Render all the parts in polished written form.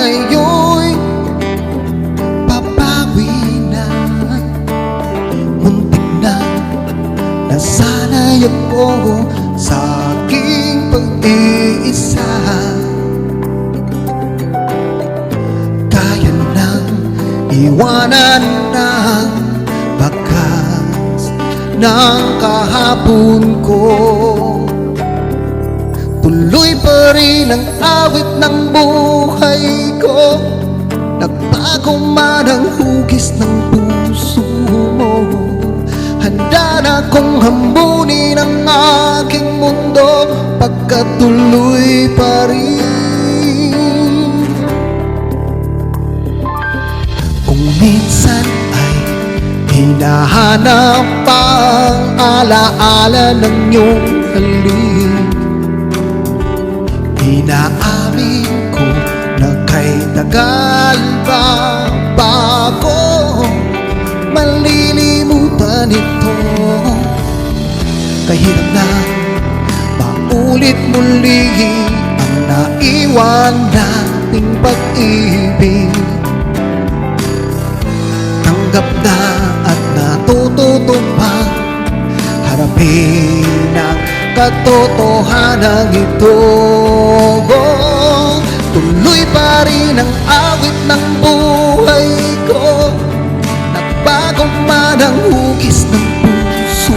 ngayon'y papawi na. Muntik na nasanay ako sa aking pag-iisa. Kaya nang iwanan ng bakas ng kahapon ko. Tuloy pa rin ang awit ng buhay ko. Nagbago man ang hugis ng puso mo. Handa na kong hambunin ang aking mundo, pagkat tuloy pa rin. Kung minsan ay hinahanap ang alaala ng iyong halik, inaamin ko na kay tagal pa bago malilimutan ito. Kahirap na maulit muli ang naiwan nating pag-ibig. Tanggap na at natututo pang harapin ang katotohanan ito. Tuloy pa rin ang awit ng buhay ko. Nagbago man ang hugis ng puso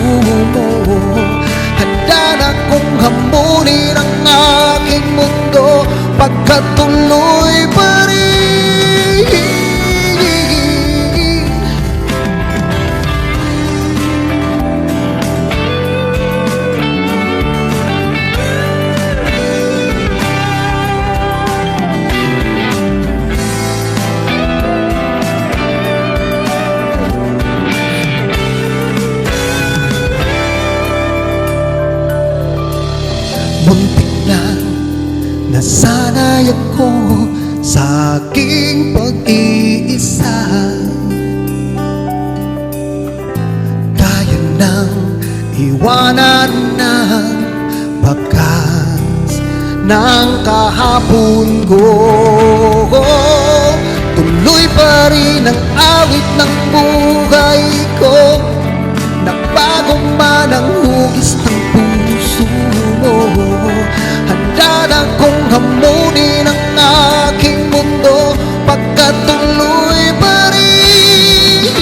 mo. Handa na kong hambunin ang aking mundo, pagkat tuloy pa rin. Muntik na nasanay ako sa aking pag-iisa. Kaya nang iwanan ng bakas ng kahapon ko. Tuloy pa rin ang awit ng buhay ko. Nagbago man ang hugis ng puso mo. Handa na kong hamunin ang aking mundo, pagkat tuloy pa rin.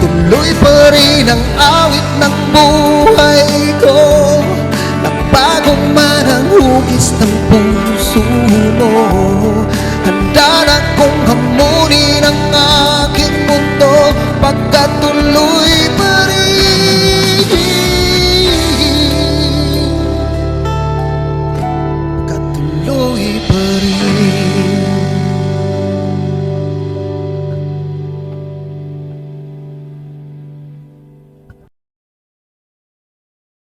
Tuloy pa rin ang awit ng buhay ko. Nagbago man ang hugis ng puso mo. Handa na kong hamunin ang aking mundo, pagkat tuloy